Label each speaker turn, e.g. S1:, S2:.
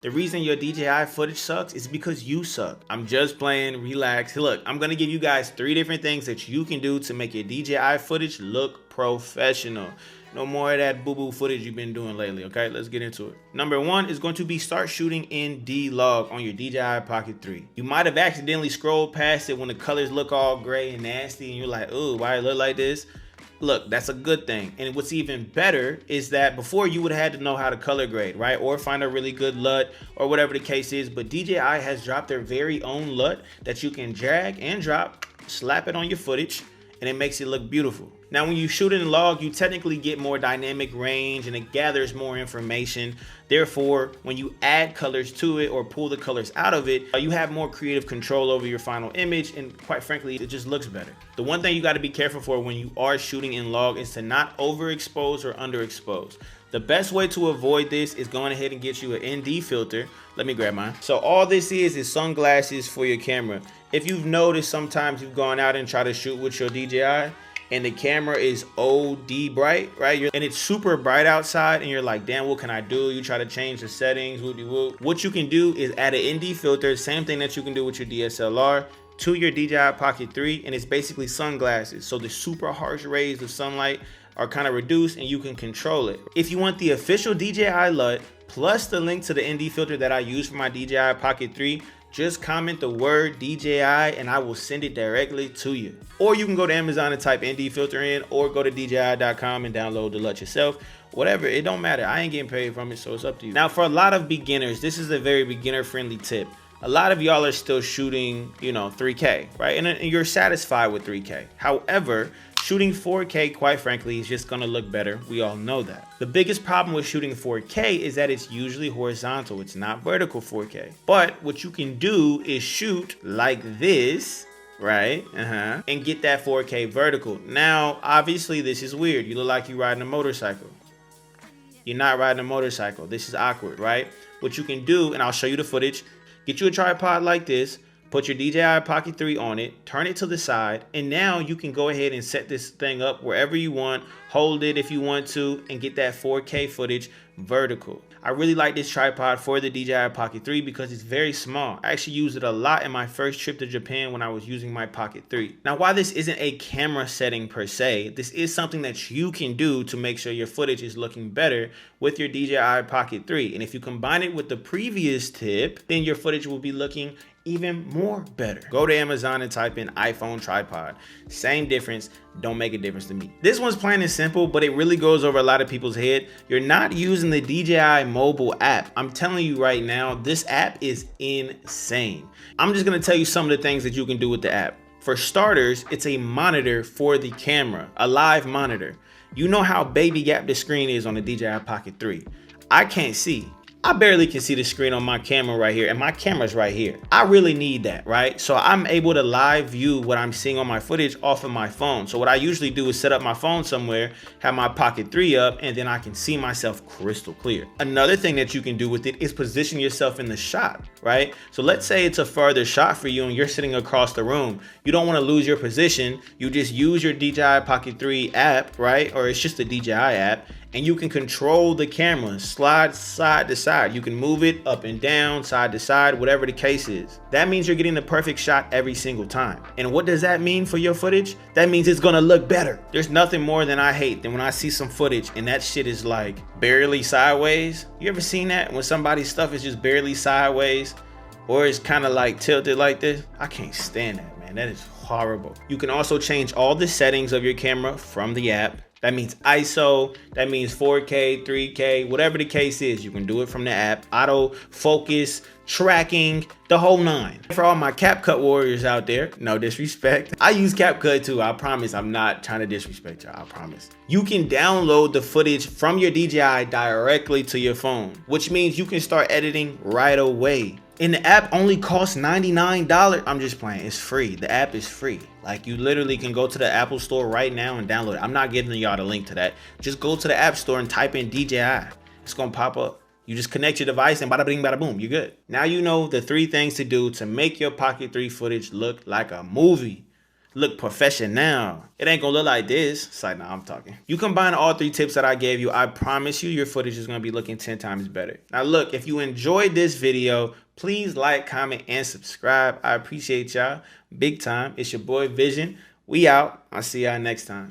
S1: The reason your DJI footage sucks is because you suck. I'm just playing, relax. Look, I'm gonna give you guys 3 different things that you can do to make your DJI footage look professional. No more of that boo-boo footage you've been doing lately, okay? Let's get into it. Number 1 is going to be start shooting in D-Log on your DJI Pocket 3. You might have accidentally scrolled past it when the colors look all gray and nasty and you're like, ooh, why it look like this? Look, that's a good thing. And what's even better is that before you would have had to know how to color grade, right? Or find a really good LUT or whatever the case is. But DJI has dropped their very own LUT that you can drag and drop, slap it on your footage, and it makes it look beautiful. Now, when you shoot in log, you technically get more dynamic range and it gathers more information. Therefore, when you add colors to it or pull the colors out of it, you have more creative control over your final image, and quite frankly, it just looks better. The one thing you got to be careful for when you are shooting in log is to not overexpose or underexpose. The best way to avoid this is going ahead and get you an ND filter. Let me grab mine. So all this is sunglasses for your camera. If you've noticed, sometimes you've gone out and tried to shoot with your DJI and the camera is OD bright, right? And it's super bright outside and you're like, damn, what can I do? You try to change the settings, whoop-de-whoop. What you can do is add an ND filter, same thing that you can do with your DSLR, to your DJI Pocket 3, and it's basically sunglasses. So the super harsh rays of sunlight are kind of reduced and you can control it. If you want the official DJI Lut plus the link to the ND filter that I use for my DJI Pocket 3, just comment the word DJI and I will send it directly to you. Or you can go to Amazon and type ND filter in, or go to DJI.com and download the LUT yourself. Whatever, it don't matter. I ain't getting paid from it, so it's up to you. Now, for a lot of beginners, this is a very beginner friendly tip. A lot of y'all are still shooting, 3K, right? And you're satisfied with 3K. However, shooting 4K, quite frankly, is just gonna look better. We all know that. The biggest problem with shooting 4K is that it's usually horizontal. It's not vertical 4K. But what you can do is shoot like this, right? And get that 4K vertical. Now, obviously, this is weird. You look like you're riding a motorcycle. You're not riding a motorcycle. This is awkward, right? What you can do, and I'll show you the footage, get you a tripod like this, put your DJI Pocket 3 on it, turn it to the side, and now you can go ahead and set this thing up wherever you want, hold it if you want to, and get that 4K footage vertical. I really like this tripod for the DJI Pocket 3 because it's very small. I actually used it a lot in my first trip to Japan when I was using my Pocket 3. Now, while this isn't a camera setting per se, this is something that you can do to make sure your footage is looking better with your DJI Pocket 3. And if you combine it with the previous tip, then your footage will be looking even more better. Go to Amazon and type in iPhone tripod. Same difference, don't make a difference to me. This one's plain and simple, but it really goes over a lot of people's head. You're not using the DJI mobile app. I'm telling you right now, this app is insane. I'm just gonna tell you some of the things that you can do with the app. For starters, it's a monitor for the camera, a live monitor. You know how baby gap the screen is on the DJI Pocket 3. I can't see. I barely can see the screen on my camera right here, and my camera's right here. I really need that, right? So I'm able to live view what I'm seeing on my footage off of my phone. So what I usually do is set up my phone somewhere, have my Pocket 3 up, and then I can see myself crystal clear. Another thing that you can do with it is position yourself in the shot, right? So let's say it's a further shot for you and you're sitting across the room. You don't want to lose your position. You just use your DJI Pocket 3 app, right? Or it's just a DJI app, and you can control the camera, slide side to side. You can move it up and down, side to side, whatever the case is. That means you're getting the perfect shot every single time. And what does that mean for your footage? That means it's gonna look better. There's nothing more than I hate than when I see some footage and that shit is like barely sideways. You ever seen that? When somebody's stuff is just barely sideways or it's kind of like tilted like this? I can't stand that, man. That is horrible. You can also change all the settings of your camera from the app. That means ISO, that means 4K, 3K, whatever the case is, you can do it from the app. Auto focus, tracking, the whole 9. For all my CapCut warriors out there, no disrespect. I use CapCut too, I promise. I'm not trying to disrespect y'all, I promise. You can download the footage from your DJI directly to your phone, which means you can start editing right away. And the app only costs $99. I'm just playing, it's free. The app is free. Like, you literally can go to the Apple store right now and download it. I'm not giving y'all the link to that. Just go to the App Store and type in DJI. It's gonna pop up. You just connect your device and bada bing, bada boom, you're good. Now you know the 3 things to do to make your Pocket 3 footage look like a movie. look professional. It ain't gonna look like this. It's like, nah, I'm talking. You combine all 3 tips that I gave you, I promise you your footage is gonna be looking 10 times better. Now look, if you enjoyed this video, please like, comment, and subscribe. I appreciate y'all big time. It's your boy Vision. We out. I'll see y'all next time.